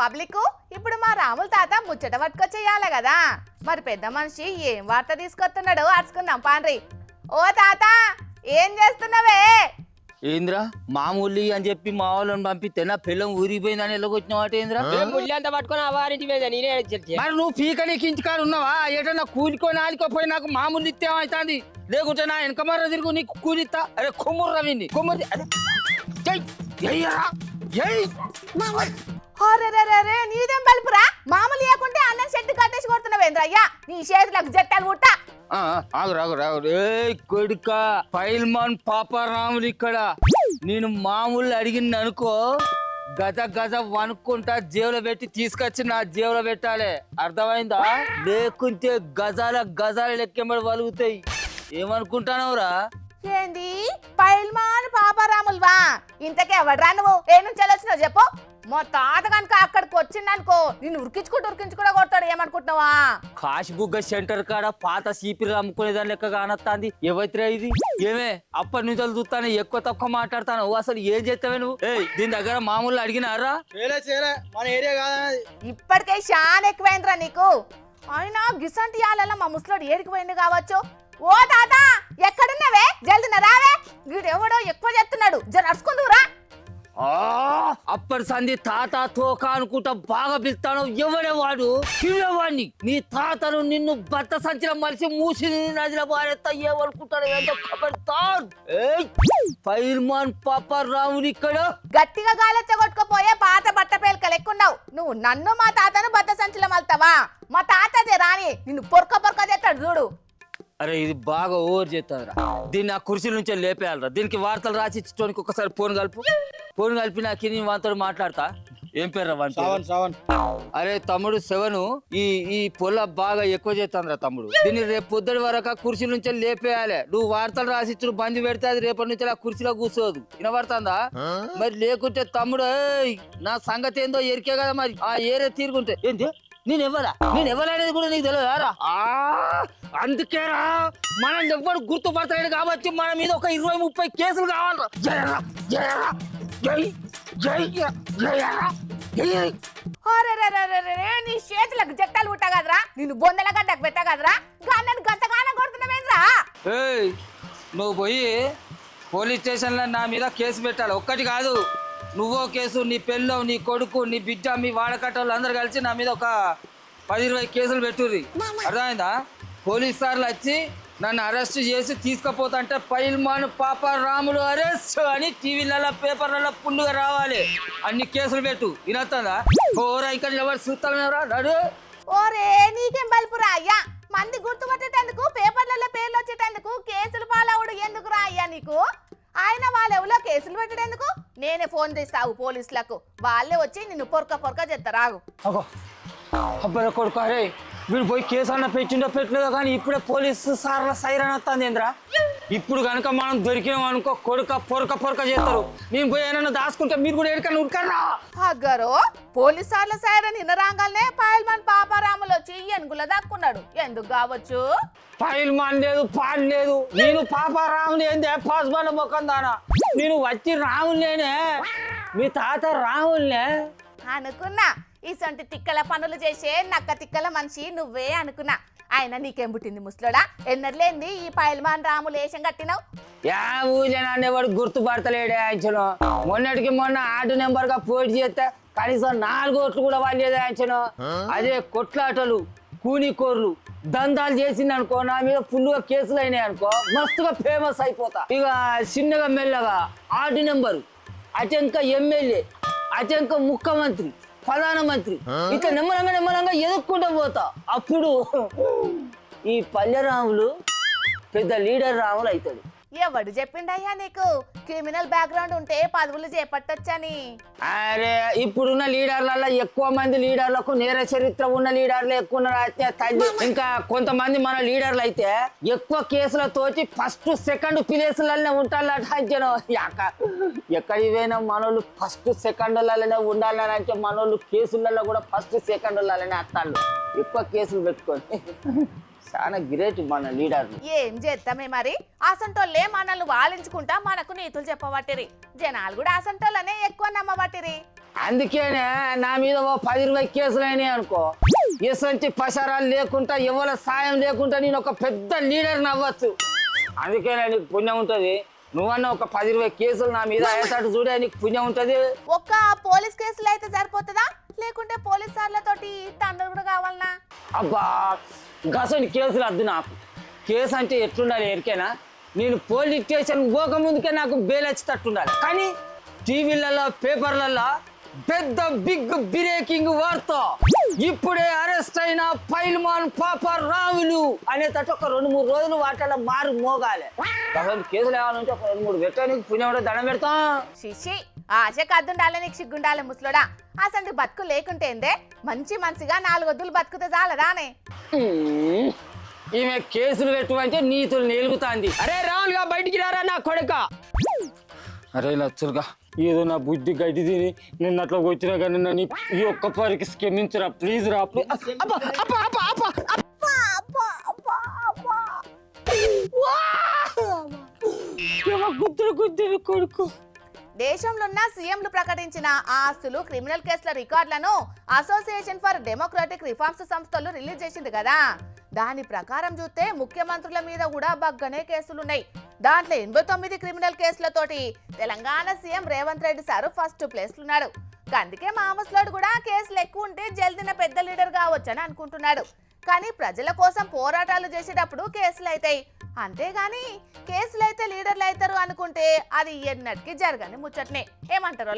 Public ఇప్పుడు మా రాముల తాత ముచ్చట పట్టుకొచ్చేయాలి కదా. మరి పెద్ద మనిషి ఏం వార్త తీసుకొస్తున్నాడో అరుచుకుందాం పాండ్రి. ఓ తాత ఏం చేస్తున్నావే? ఏంద్రా మామూలు అని చెప్పి మా వాళ్ళని పంపితే నా పిల్లం ఊరిపోయిందని వెళ్ళకొచ్చినావాట ఏంద్రా? అంతా పట్టుకొని అవారింటి మీద నేనే మరి నువ్వు పీకనీకి ఇంటికాడ ఉన్నావా? ఏటన్నా కూలికో నాలికోపోయి నాకు మామూలు ఇస్తేమవుతుంది. లేకుంటే నా వెనక మర్ర తిరుగు నీకు కూలిస్తా. అరే కొమ్ముర్రా విన్ని కొమ్మురి. నీదేం బలుపురా? మామూలు లేకుంటే అన్నం షెడ్ కట్టేసి కొడుతున్నావేంద్రయ్యా? నీ చేతులకు జట్టాలు కుట్టా. ఆగు ఏ కొడుక పైల్మాన్ పాపారాములు ఇక్కడ. నేను మామూలు అడిగింది అనుకో గజ గజ వనుక్కుంటా జేబులో పెట్టి తీసుకొచ్చి నా జేబులో పెట్టాలి, అర్థమైందా? లేకుంటే గజాల గజాల లెక్కెంబడి వలుగుతాయి. ఏమనుకుంటానవురా? ఏంది పైల్మాన్ పాపారాముల్వా? ఇంతకెవడ్రా నువ్వు? ఏ నుంచి వచ్చినావు చెప్పు. మా తాత కనుక అక్కడికి వచ్చిందనుకో నిన్ను ఉరికించుకుంటూ కొడతాడు. ఏమనుకుంటున్నావా? కాశీబుగ్గ సెంటర్ కాడ పాత సీపీలు అమ్ముకునే దాని లెక్క కానొస్తాంది. ఎవరిరా ఇది? ఏమే అప్పటి నుంచి చూస్తాను ఎక్కువ తక్కువ మాట్లాడతాను. అసలు ఏం చేస్తావే నువ్వు? దీని దగ్గర మామూలు అడిగినారా? మన ఏరియా కాదా? ఇప్పటికే చాలా ఎక్కువైందిరా నీకు. అయినా గిసంటి యాలలో మా ముసలోడు ఏడికి పోయింది కావచ్చు. ఓ తాత ఎక్కడున్నావే? జల్దిన రావే. వీడెవడో ఎక్కువ చెప్తున్నాడు, జర నడుచుకుందురా. అప్పటి సంధి తాత తోక అనుకుంటా బాగా పిలుస్తాను. ఎవడే వాడు? వాడిని నీ తాతను నిన్ను భర్త సంచిన మలిసి మూసి నదిలో బారేస్తా. ఏమనుకుంటాడు? పైల్మాన్ పాపారాముని ఇక్కడ గట్టిగా గాలెచ్చ కొట్టుకుపోయే పాత బట్ట పేలకలు ఎక్కున్నావు. నువ్వు నన్ను మా తాతను భర్త సంచిలో మలుతావా? మా తాతదే రాని నిన్ను పొరక చేస్తాడు చూడు. అరే ఇది బాగా ఓవర్ చేస్తారా. దీన్ని ఆ కుర్చీల నుంచే లేపేయాలరా. దీనికి వార్తలు రాసి ఇచ్చడానికి ఒకసారి ఫోన్ కలిపి నాకు నేను వాతో మాట్లాడతా. ఏం పేరు రా? అరే తమ్ముడు సెవెన్ ఈ పొల బాగా ఎక్కువ చేస్తాందిరా తమ్ముడు. దీన్ని రేపు పొద్దుటి వరకు ఆ కుర్చీల నుంచే లేపేయాలి. నువ్వు వార్తలు రాసిచ్చు బంద్ పెడితే అది రేపటి నుంచి ఆ కుర్చీలో కూర్చోదు. వినబడుతుందా? మరి లేకుంటే తమ్ముడు నా సంగతి ఏందో ఎరికే కదా. మరి ఆ ఏరే తీరుకుంటే ఏంటి నేను ఎవరనేది కూడా నీకు తెలియదారా? అందుకేరా మనం ఎవ్వరు గుర్తుపడతాడు కాబట్టి మన మీద ఒక 20-30 కేసులు కావాలరా. నీ చేతులకు జట్టాలు పుట్టా కదరా? నిన్ను బొందల గడ్డకు పెట్టా కదరా? నన్ను గంతగానం కొడుతున్నావేంద్రా? నువ్వు పోయి పోలీస్ స్టేషన్లో నా మీద కేసు పెట్టాలి. ఒక్కటి కాదు, నువ్వో కేసు, నీ పెళ్ళో, నీ కొడుకు, నీ బిడ్డ, మీ వాడకట్టోళ్ళు అందరు కలిసి నా మీద ఒక 10-20 కేసులు పెట్టుర్రి. అర్థమైందా? పోలీస్ సార్లు వచ్చి నన్ను అరెస్ట్ చేసి తీసుకుపోతుంటే పైల్మాన్ పాపారాములు అరెస్ట్ అని టీవీలలో పేపర్లలో పుండుగా రావాలి. అన్ని కేసులు పెట్టు. వినొస్తుందా? ఓరా ఇంకా ఎవరు చూస్తారా? నడు. ఓరే నీకేం బలుపురా అయ్యా? మంది గుర్తుపట్టేటందుకు పేపర్లలో పేర్లు వచ్చేటందుకు కేసులు పాలవుడు ఎందుకురా అయ్యా నీకు? ఆయన వాళ్ళెవలో కేసులు పెట్టేందుకు నేనే ఫోన్ చేస్తావు పోలీసులకు. వాళ్ళే వచ్చి నిన్ను పొరక చేస్తారు. అబ్బాయి కొడుకు అరే వీడు పోయి కేసు అన్న పెట్టిండో పెట్టలేదో కానీ ఇప్పుడే పోలీసు సార్ల సైరన్ వస్తుంది ఏంద్రా. ఇప్పుడు కనుక మనం దొరికినాం అనుకో కొడుక పొరక చేస్తారు. నేను పోయి ఏమన్నా దాచుకుంటే మీరు కూడా ఎక్కడికన్నా ఉడకరా. అగ్గరో పోలీస్ సార్ల సైరన్ ఇన్నరాగానే పైల్మాన్ పాపారాములు వచ్చి ఎనుగుల దాక్కున్నాడు. ఎందుకు కావచ్చు? పైల్మాన్ లేదు పాడు లేదు. నేను పాపారాముని ఏంది పాస్బాల మొక్కం దానా? నేను వచ్చి రాములేనే, మీ తాత రాములే అనుకున్నా. ఇసొంటి తిక్కల పనులు చేసే నక్క తిక్కల మనిషి నువ్వే అనుకున్నా. ఆయన నీకేం పుట్టింది ముసలోడా? ఎన్నర్లేంది ఈ పైల్మాన్ రాములు వేషం కట్టినావు? యా ఊళ్ళేవాడు గుర్తుపడతలేడే. అంచను మొన్నటికి మొన్న 8 నెంబర్గా పోటీ చేస్తే కనీసం 4 ఓట్లు కూడా వాళ్ళేదే. అంచను అదే కొట్లాటలు కూనికోర్లు దందాలు చేసింది అనుకో నా మీద ఫుల్గా కేసులు అయినాయి అనుకో మస్తుగా ఫేమస్ అయిపోతా. ఇక చిన్నగా మెల్లగా 8 నెంబరు అచంక ఎమ్మెల్యే, అచంక ముఖ్యమంత్రి, ప్రధానమంత్రి, ఇట్లా నెమ్మలంగా ఎదుక్కుంటూ పోతా. అప్పుడు ఈ పల్లె రాములు పెద్ద లీడర్ రాములు అవుతాడు. ఎవడు చెప్పిండయ్యా నీకు క్రిమినల్ బ్యాక్గ్రౌండ్ ఉంటే పదవులు చేపట్టొచ్చని? అరే ఇప్పుడున్న లీడర్లలో ఎక్కువ మంది లీడర్లకు నేర చరిత్ర ఉన్న లీడర్లు ఎక్కువ ఉన్నారు. ఇంకా కొంతమంది మన లీడర్లు అయితే ఎక్కువ కేసులతోటి ఫస్ట్ సెకండ్ ప్లేసులనే ఉంటారు. ఎక్కడికి పోయినా మనోళ్ళు ఫస్ట్ సెకండ్లనే ఉండాలని అంటే మనోళ్ళు కేసులలో కూడా ఫస్ట్ సెకండ్లనే వస్తాళ్ళు ఎక్కువ కేసులు పెట్టుకొని. చాలా గ్రేట్ మన లీడర్. ఏం చేద్దామే మరి? అసంటోళ్ళే మనల్ని వాలించుకుంటా మనకు నీతులు చెప్పబట్టిరి. జనాలు కూడా అసంటోళ్ళనే ఎక్కువ నమ్మబట్టిరి. అందుకేనే నా మీద ఓ 10-20 కేసులు అయినాయి అనుకో, ఎసంటి పసారాలు లేకుండా ఎవరి సాయం లేకుండా నేను ఒక పెద్ద లీడర్ని అవ్వచ్చు. అందుకేనే నీకు పుణ్యం ఉంటుంది. నువ్వన్నా ఒక 10-20 కేసులు నా మీద అయ్యేటట్టు చూడే నీకు పుణ్యం ఉంటుంది. ఒక్క పోలీస్ కేసులు అయితే సరిపోతుందా, లేకుంటే పోలీస్ సార్లతోటి తండ్రి కూడా కావాలనా? అబ్బా గసని కేసులు వద్దు నాకు. కేసు అంటే ఎట్లుండాలి ఎరికేనా, నేను పోలీస్ స్టేషన్ పోకముందుకే నాకు బెయిల్ వచ్చేటట్టుండాలి. కానీ టీవీలలో పేపర్లలో పెద్ద బిగ్ బ్రేకింగ్ వార్త, ఇప్పుడే అరెస్ట్ అయిన పైల్మాన్ పాప రావులు అనేటట్టు ఒక 2-3 రోజులు వాటిలో మారు మోగాలి. అసలు కేసులు ఏమైనా ఒక 2-3 పెట్టడానికి పుణ్యం కూడా దండం పెడతాం. శిషి ఆశ కద్దుండాలి, నీకు సిగ్గుండాలి ముసలోడా. అసలు బతుకు లేకుంటే ఏందే, మంచి మనిషిగా 4 వద్దులు బతుకుతే చాలదానే. ఈమె కేసులు పెట్టువంటే నీతులు నేలుగుతాంది. అరే రావులుగా బయటికి రారా నా కొడుక. అరే లచ్చులుగా ఏదో నా బుద్ధి గడ్డి తిని నిన్న అట్లా వచ్చినా కానీ నన్ను ఈ ఒక్క పరికి క్షమించరా ప్లీజ్ రా. గుద్దురు కొడుకు. దేశంలో ఉన్న సీఎంలు ప్రకటించిన ఆస్తులు, క్రిమినల్ కేసుల రికార్డులను అసోసియేషన్ ఫర్ డెమోక్రటిక్ రిఫార్మ్స్ సంస్థలు రిలీజ్ చేసింది కదా. దాని ప్రకారం చూస్తే ముఖ్యమంత్రుల మీద కూడా బగ్గనే కేసులున్నాయి. దాంట్లో 89 క్రిమినల్ కేసులతోటి Telangana CM Revanth Reddy sir first place ఉన్నాడు. అందుకే మా ముసలోడు కూడా కేసులు ఎక్కువ ఉంటే జల్దిన పెద్ద లీడర్ కావచ్చని అనుకుంటున్నాడు. కానీ ప్రజల కోసం పోరాటాలు చేసేటప్పుడు కేసులు అవుతాయి, అంతేగాని కేసులు అయితే లీడర్లు అవుతారు అనుకుంటే అది ఎన్నటికీ జరగని ముచ్చట్నే. ఏమంటారు?